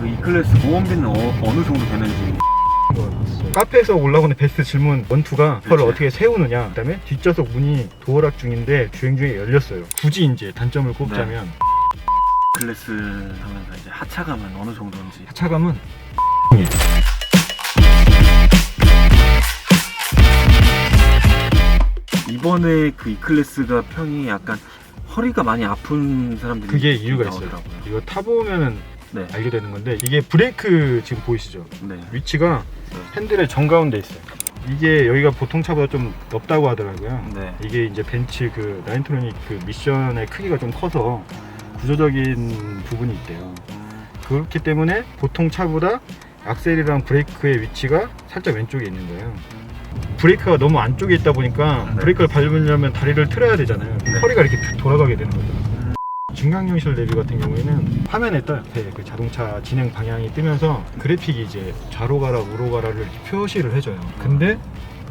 그 E클래스 보험비는 어느 정도 되는지. 카페에서 올라오는 베스트 질문 원투가 그치. 그걸 어떻게 세우느냐, 그 다음에 뒷좌석 문이 도어락 중인데 주행 중에 열렸어요. 굳이 이제 단점을 꼽자면 E클래스 하면서 이제 하차감은 어느 정도인지. 하차감은 이번에 그 E클래스가 평이 약간 허리가 많이 아픈 사람들이 그게 이유가 있어요. 나오더라고요. 이거 타보면은 네. 알게 되는 건데, 이게 브레이크 지금 보이시죠? 네. 위치가 핸들의 정가운데 있어요. 이게 여기가 보통 차보다 좀 넓다고 하더라고요. 네. 이게 이제 벤츠 그 나인트로닉 그 미션의 크기가 좀 커서 구조적인 부분이 있대요. 그렇기 때문에 보통 차보다 악셀이랑 브레이크의 위치가 살짝 왼쪽에 있는 거예요. 브레이크가 너무 안쪽에 있다 보니까 네. 브레이크를 밟으려면 다리를 틀어야 되잖아요. 네. 허리가 이렇게 돌아가게 되는 거죠. 중강용실 내비 같은 경우에는 화면에 떠 옆에 그 자동차 진행 방향이 뜨면서 그래픽이 이제 좌로 가라 우로 가라를 이렇게 표시를 해줘요. 근데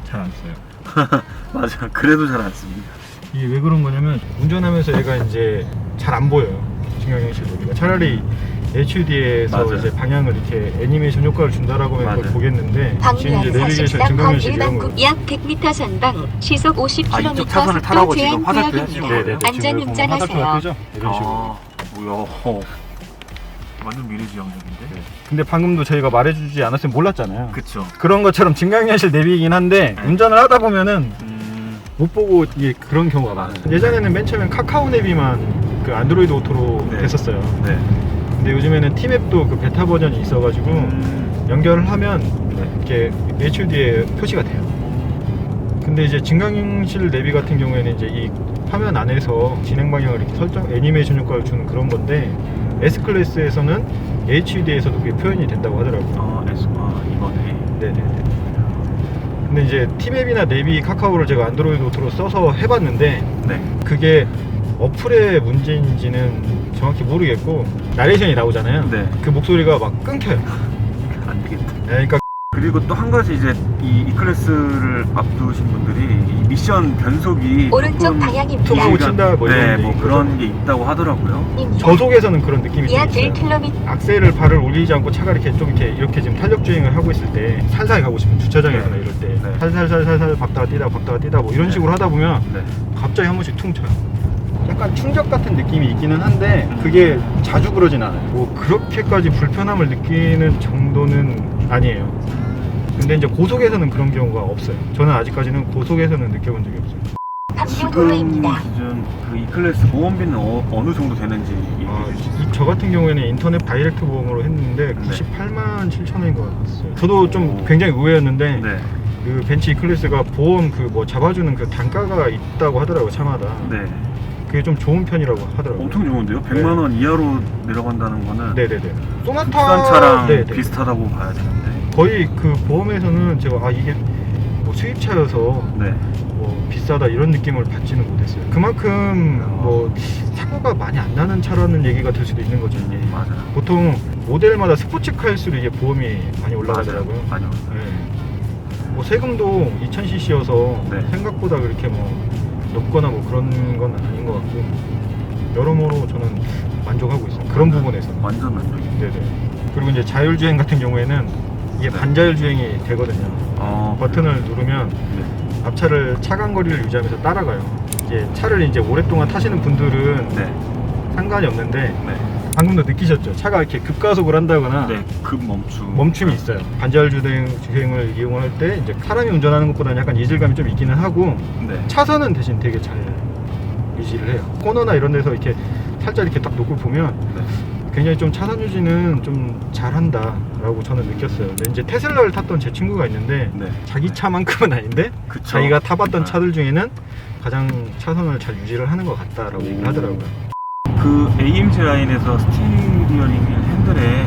잘 안 써요. 맞아. 그래도 잘 안 씁니다. 이게 왜 그런 거냐면 운전하면서 얘가 이제 잘 안 보여요. 중강용실 내비가. 차라리 HUD에서 맞아요. 이제 방향을 이렇게 애니메이션 효과를 준다라고 하면 그걸 맞아요. 보겠는데, 지금 이제 방면 내비게이션 43번 중강용실 이런 거. 일반국 약 100m 전방 시속 50km 이쪽 차선을 타라고 속도 제한 지금 화살표 구역입니다. 해주시고. 네네. 안전 지금 보면 화살표가 운전하세요. 뜨죠? 이런 식으로. 뭐야. 완전 미래지향적인데? 네. 근데 방금도 저희가 말해주지 않았으면 몰랐잖아요. 그쵸. 그런 것처럼 증강현실 내비이긴 한데 네. 운전을 하다 보면은 못 보고 이게 그런 경우가 많아요. 예전에는 맨 처음엔 카카오 내비만 그 안드로이드 오토로 네. 됐었어요. 네. 근데 요즘에는 티맵도 그 베타 버전이 있어가지고 연결을 하면 네. 이렇게 HUD에 표시가 돼요. 근데 이제 증강현실 내비 같은 경우에는 이제 이 화면 안에서 진행 방향을 이렇게 설정, 애니메이션 효과를 주는 그런 건데, S 클래스에서는 HUD에서도 그게 표현이 된다고 하더라고요. 이번에. 네네네. 근데 이제 티맵이나 내비 카카오를 제가 안드로이드 오토로 써서 해봤는데 네. 그게 어플의 문제인지는 정확히 모르겠고, 나레이션이 나오잖아요. 네. 그 목소리가 막 끊겨요. 안 되겠다. 네, 그러니까 그리고 또 한 가지 이제 이 E클래스를 앞두신 분들이 이 미션 변속이 오른쪽 조금 방향입니다. 툭 하고 친다 뭐 네, 이런 뭐 얘기. 그런 게 있다고 하더라고요. 저속에서는 그런 느낌이 좀 약 있어요. 1km 악셀을 발을 올리지 않고 차가 이렇게 좀 이렇게 지금 탄력 주행을 하고 있을 때, 살살 가고 싶은 주차장에서나 네. 이럴 때 네. 살살살살살 박다가 뛰다 뭐 이런 네. 식으로 하다 보면 네. 갑자기 한 번씩 퉁 쳐요. 약간 충격 같은 느낌이 있기는 한데 그게 자주 그러진 않아요. 뭐 그렇게까지 불편함을 느끼는 정도는 아니에요. 근데 이제 고속에서는 그런 경우가 없어요. 저는 아직까지는 고속에서는 느껴본 적이 없어요. 방면 지금 도로입니다. 기준 그 E클래스 보험비는 어느 정도 되는지 얘기해 주시죠. 저 같은 경우에는 인터넷 다이렉트 보험으로 했는데 98만 7천 원인 것 같았어요. 저도 좀 굉장히 의외였는데 네. 그 벤츠 E클래스가 보험 그 뭐 잡아주는 그 단가가 있다고 하더라고요, 차마다. 네. 그게 좀 좋은 편이라고 하더라고요. 엄청 좋은데요? 100만 원 이하로 내려간다는 거는 네네네. 소나타 국산 차랑 네네. 비슷하다고 봐야 되는데. 거의 그 보험에서는 제가 이게 뭐 수입차여서 네. 뭐 비싸다 이런 느낌을 받지는 못했어요. 그만큼 뭐 사고가 많이 안 나는 차라는 얘기가 될 수도 있는 거죠. 이게. 맞아요. 보통 모델마다 스포츠카일수록 이게 보험이 많이 올라가더라고요. 맞아요. 많이 올라가요. 네. 뭐 세금도 2000cc여서 네. 생각보다 그렇게 뭐 높거나 뭐 그런 건 아닌 것 같고, 여러모로 저는 만족하고 있어요. 그런 부분에서. 완전 만족이에요. 네네. 그리고 이제 자율주행 같은 경우에는 이게 반자율주행이 되거든요. 버튼을 누르면 네. 앞차를 차간 거리를 유지하면서 따라가요. 이제 차를 이제 오랫동안 타시는 분들은 네. 상관이 없는데, 네. 방금도 느끼셨죠? 차가 이렇게 급가속을 한다거나 네. 급 멈춤. 멈춤이 있어요. 반자율주행을 이용할 때 이제 사람이 운전하는 것보다는 약간 이질감이 좀 있기는 하고, 네. 차선은 대신 되게 잘 유지를 해요. 코너나 이런 데서 이렇게 살짝 이렇게 딱 놓고 보면 네. 굉장히 좀 차선 유지는 좀 잘한다 라고 저는 느꼈어요. 근데 이제 테슬라를 탔던 제 친구가 있는데 네. 자기 차만큼은 아닌데 그쵸. 자기가 타봤던 네. 차들 중에는 가장 차선을 잘 유지를 하는 것 같다라고 얘기를 하더라고요. 그 AMG 라인에서 스티어링 핸들에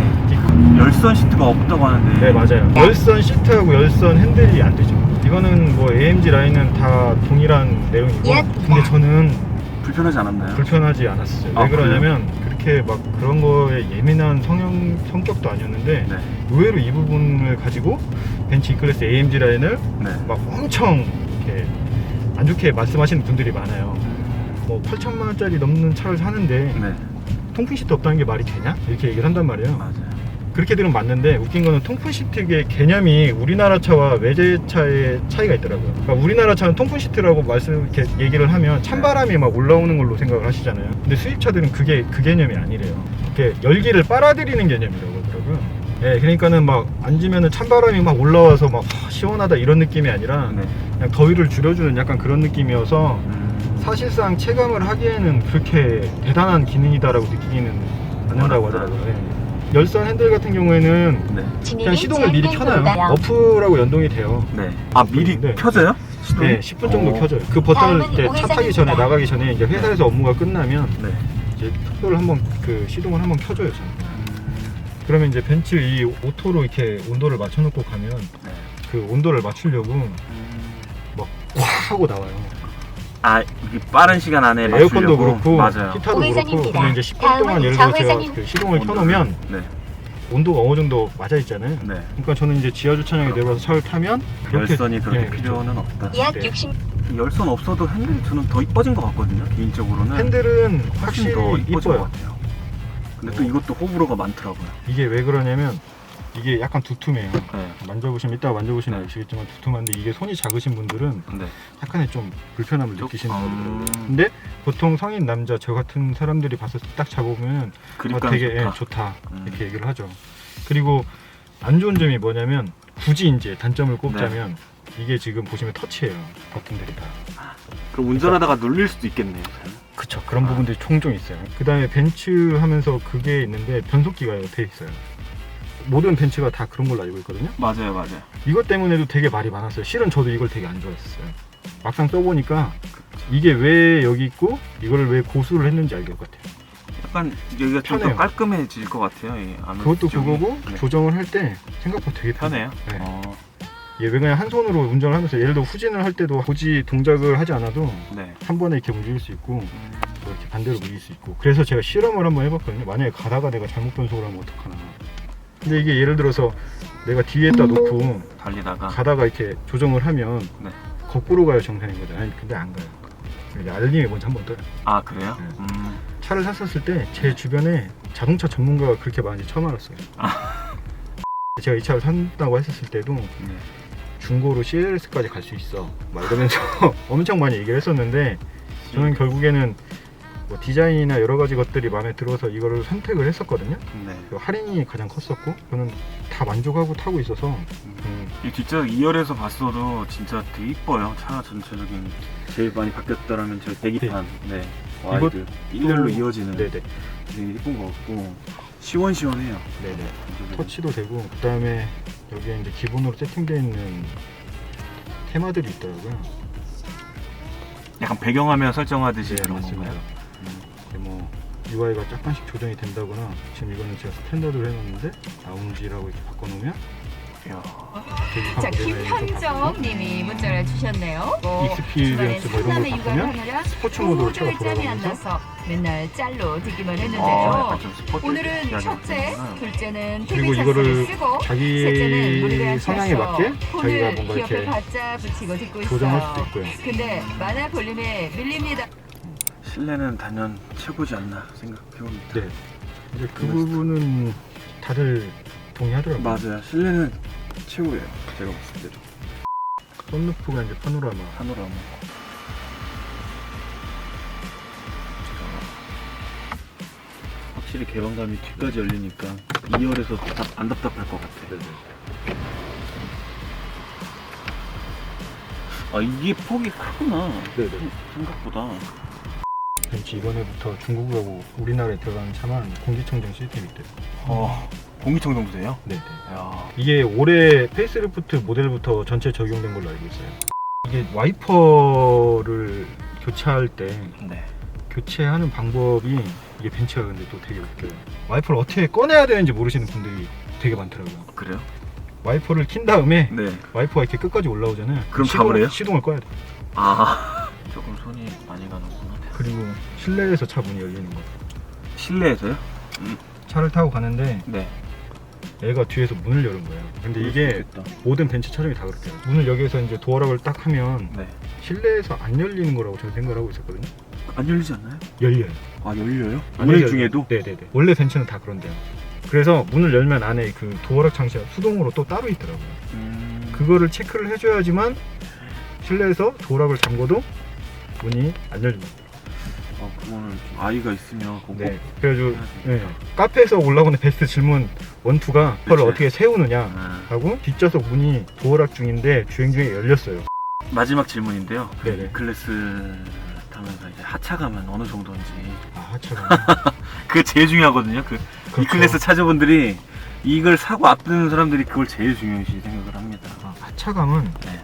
열선 시트가 없다고 하는데. 네, 맞아요. 열선 시트하고 열선 핸들이 안 되죠. 이거는 뭐 AMG 라인은 다 동일한 내용이고, 근데 저는 불편하지 않았나요? 불편하지 않았어요. 왜 그러냐면 그렇게 막 그런 거에 예민한 성격도 아니었는데, 네. 의외로 이 부분을 가지고 벤츠 E클래스 AMG 라인을 네. 막 엄청 이렇게 안 좋게 말씀하시는 분들이 많아요. 뭐 8천만 원짜리 넘는 차를 사는데 네. 통풍 시트 없다는 게 말이 되냐? 이렇게 얘기를 한단 말이에요. 맞아요. 그렇게 들으면 맞는데 웃긴 거는 통풍 시트의 개념이 우리나라 차와 외제차의 차이가 있더라고요. 그러니까 우리나라 차는 통풍 시트라고 이렇게 얘기를 하면 찬바람이 막 올라오는 걸로 생각을 하시잖아요. 근데 수입차들은 그 개념이 아니래요. 이렇게 열기를 빨아들이는 개념이라고 하더라고요. 예, 그러니까는 막 앉으면은 찬바람이 막 올라와서 막 시원하다 이런 느낌이 아니라 네. 그냥 더위를 줄여주는 약간 그런 느낌이어서 사실상 체감을 하기에는 그렇게 대단한 기능이다라고 느끼기는 않는다고 하더라고요. 예. 열선 핸들 같은 경우에는 네. 그냥 진입이 시동을 미리 켜놔요. 제한된 어플하고 연동이 돼요. 네. 아, 미리 네. 켜져요? 시동이? 네, 10분 정도 오. 켜져요. 그 버튼을 다음은 이제 차 타기 전에 우회전입니다. 나가기 전에 이제 회사에서 업무가 끝나면 네. 이제 속도를 한번 그 시동을 한번 켜줘요. 저는. 그러면 이제 벤츠 이 오토로 이렇게 온도를 맞춰놓고 가면 네. 그 온도를 맞추려고 막 꽉 하고 나와요. 아, 이게 빠른 시간 안에 에어컨도 맞추려고? 그렇고 맞아요. 히터도 그렇고 우회전입니다. 근데 이제 10분 다음은 동안 예를 들어 제가 좌회전입니다. 그 시동을 켜놓으면 네. 온도가 어느 정도 맞아 있잖아요. 네. 그러니까 저는 이제 지하 주차장에 내려와서 차를 타면 열선이 그렇게 네, 그렇죠. 필요는 없다. 약 네. 60m 열선 없어도 핸들이 저는 더 이뻐진 것 같거든요. 개인적으로는 핸들은 훨씬 확실히 더 이뻐진 것 이뻐요. 같아요. 근데 또 이것도 호불호가 많더라고요. 이게 왜 그러냐면 이게 약간 두툼해요. 네. 만져보시면 이따 만져보시면 네. 아시겠지만 두툼한데 이게 손이 작으신 분들은 네. 약간의 좀 불편함을 좀- 느끼시는 거더라고요. 음. 근데 보통 성인 남자 저 같은 사람들이 봤을 때 딱 잡아보면 그립감이 되게 좋다. 예, 좋다 음. 이렇게 얘기를 하죠. 그리고 안 좋은 점이 뭐냐면 굳이 이제 단점을 꼽자면 네. 이게 지금 보시면 터치예요. 버튼들이 다. 그럼 운전하다가 눌릴 수도 있겠네요. 그쵸. 그런 아. 부분들이 종종 있어요. 그 다음에 벤츠 하면서 그게 있는데 변속기가 돼 있어요. 모든 벤츠가 다 그런 걸로 알고 있거든요. 맞아요, 맞아요. 이것 때문에도 되게 말이 많았어요. 실은 저도 이걸 되게 안 좋아했었어요. 막상 써보니까 이게 왜 여기 있고 이거를 왜 고수를 했는지 알 것 같아요. 약간 여기가 좀 더 편해요. 깔끔해질 것 같아요. 이 안에 그것도 쪽이. 그거고 네. 조정을 할 때 생각보다 되게 편해요. 네. 어, 예, 왜 그냥 한 손으로 운전을 하면서 예를 들어 후진을 할 때도 굳이 동작을 하지 않아도 네. 한 번에 이렇게 움직일 수 있고 또 이렇게 반대로 움직일 수 있고 그래서 제가 실험을 한번 해봤거든요. 만약에 가다가 내가 잘못 변속을 하면 어떡하나. 근데 이게 예를 들어서 내가 뒤에다 놓고 달리다가 가다가 이렇게 조정을 하면 네. 거꾸로 가요 정상인 거죠. 아니 근데 안 가요. 이제 알림이 먼저 한번 떠요. 아 그래요? 네. 차를 샀었을 때 제 주변에 자동차 전문가가 그렇게 많은지 처음 알았어요. 제가 이 차를 산다고 했었을 때도 네. 중고로 CLS까지 갈 수 있어 막 이러면서 엄청 많이 얘기를 했었는데 저는 결국에는 뭐 디자인이나 여러 가지 것들이 마음에 들어서 이거를 선택을 했었거든요. 네. 그 할인이 가장 컸었고 저는 다 만족하고 타고 있어서 이 뒷좌석 2열에서 봤어도 진짜 되게 이뻐요. 차 전체적인 제일 많이 바뀌었다라면 저 배기판 네. 와이드 1열로 이어지는 네네 되게 이쁜 것 같고 시원시원해요. 네네 전체적으로. 터치도 되고 그 다음에 여기에 이제 기본으로 세팅되어 있는 테마들이 있더라고요. 약간 배경화면 설정하듯이 그런 맞습니다. 건가요? 이게 뭐 UI가 약간씩 조정이 된다거나 지금 이거는 제가 스탠다드로 해놨는데 라운지라고 이렇게 바꿔놓으면 이야. 자, 계기판 버전을 좀 바꾸고 김현정님이 문자를 주셨네요. 익스피리언스 뭐 이런 걸 바꾸면 하느라 스포츠 모드로 차가 도저히 짬이 안 돌아가면서 나서 맨날 짤로 듣기만 했는데요. 약간 좀 스포츠 오늘은 이야기 첫째, 같은구나. 둘째는 그리고 TV 이거를 찬스를 쓰고 셋째는 무릎에 자기 성향에 앉혀서 맞게 자기가 폰을 뭔가 귀 옆에 이렇게 바짝 붙이고 듣고 조정할 있어요. 수도 있고요. 근데 만화 볼륨에 밀립니다. 실내는 단연 최고지 않나 생각해봅니다. 네. 이제 그 부분은 다들 동의하더라고요. 맞아요. 실내는 최고예요. 제가 봤을 때도. 썬루프가 이제 파노라마. 파노라마. 확실히 개방감이 뒤까지 열리니까 2열에서 안 답답할 것 같아. 아 이게 폭이 크구나. 네네. 생각보다. 벤츠 이번에부터 중국하고 우리나라에 들어가는 차만 공기청정 시스템이 있대요. 공기청정도 돼요? 네네. 야. 이게 올해 페이스리프트 모델부터 전체 적용된 걸로 알고 있어요. 이게 와이퍼를 교체할 때 네. 교체하는 방법이 이게 벤츠가 근데 또 되게 웃겨요. 와이퍼를 어떻게 꺼내야 되는지 모르시는 분들이 되게 많더라고요. 그래요? 와이퍼를 킨 다음에 네. 와이퍼가 이렇게 끝까지 올라오잖아요. 그럼 잡으래요? 시동을 꺼야 돼. 아. 조금 손이 많이 가는구나. 그리고 실내에서 차 문이 열리는 거. 실내에서요? 차를 타고 가는데 네. 애가 뒤에서 문을 여는 거예요. 근데 이게 모든 벤츠 차종이 다 그렇대요. 문을 여기에서 이제 도어락을 딱 하면 네. 실내에서 안 열리는 거라고 저는 생각을 하고 있었거든요. 안 열리지 않나요? 열려요. 아 열려요? 안 운행 열려요. 중에도? 네네네. 원래 벤츠는 다 그런데요. 그래서 문을 열면 안에 그 도어락 장치가 수동으로 또 따로 있더라고요. 그거를 체크를 해줘야지만 실내에서 도어락을 잠궈도 문이 안 열립니다. 그거는 좀 아이가 있으면 꼭 네. 그래가지고 해야지. 네. 카페에서 올라오는 베스트 질문 1, 2가 그걸 그치. 어떻게 세우느냐 아, 하고 뒷좌석 문이 도어락 중인데 주행 중에 열렸어요. 마지막 질문인데요. 네네. E클래스 타면서 이제 하차감은 어느 정도인지 아 하차가 그게 제일 중요하거든요. 그 그렇죠. E클래스 차주분들이 이걸 사고 앞두는 사람들이 그걸 제일 중요시 생각을 합니다. 하차감은 네.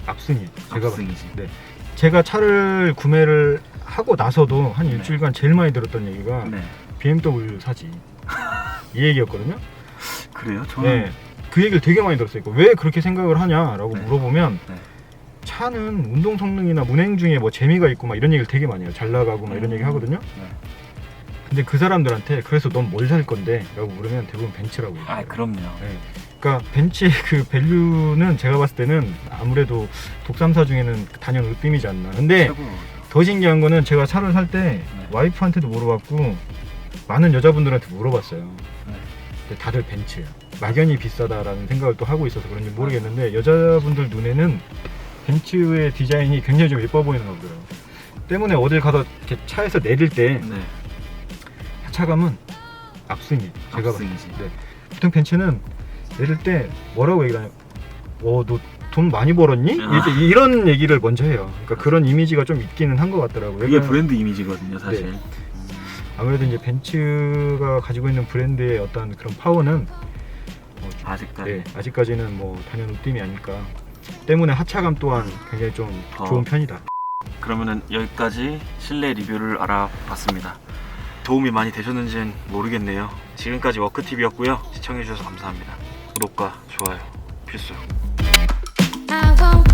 압승이에요. 압승이지. 네. 제가 차를 구매를 하고 나서도 한 네. 일주일간 제일 많이 들었던 얘기가 네. BMW 사지 이 얘기였거든요. 그래요? 저는 네. 그 얘기를 되게 많이 들었어요. 왜 그렇게 생각을 하냐라고 네. 물어보면 네. 차는 운동 성능이나 운행 중에 뭐 재미가 있고 막 이런 얘기를 되게 많이 해요. 잘 나가고 막 이런 얘기 하거든요. 네. 근데 그 사람들한테 그래서 넌 뭘 살 건데? 라고 물으면 대부분 벤츠라고 아, 얘기해요. 그럼요. 네. 그러니까 벤츠의 그 밸류는 제가 봤을 때는 아무래도 독삼사 중에는 단연 으뜸이지 않나. 근데 최고. 더 신기한 거는 제가 차를 살 때 와이프한테도 물어봤고 많은 여자분들한테 물어봤어요. 네. 근데 다들 벤츠예요. 막연히 비싸다라는 생각을 또 하고 있어서 그런지 모르겠는데 여자분들 눈에는 벤츠의 디자인이 굉장히 좀 예뻐 보이는 거더라고요. 때문에 어딜 가서 이렇게 차에서 내릴 때 네. 하차감은 압승이에요. 제가 봤을 때. 압승이지. 네. 보통 벤츠는 내릴 때 뭐라고 얘기를 하냐? 너 돈 많이 벌었니? 아. 이런 얘기를 먼저 해요. 그러니까 그런 이미지가 좀 있기는 한 것 같더라고요. 그게 브랜드 이미지거든요, 사실. 네. 아무래도 이제 벤츠가 가지고 있는 브랜드의 어떤 그런 파워는 아직까지. 네, 아직까지는 뭐 단연 으뜸이 아닐까. 때문에 하차감 또한 굉장히 좀 좋은 편이다. 그러면은 여기까지 실내 리뷰를 알아봤습니다. 도움이 많이 되셨는지는 모르겠네요. 지금까지 워크TV였고요. 시청해주셔서 감사합니다. 구독과 좋아요 필수. I won't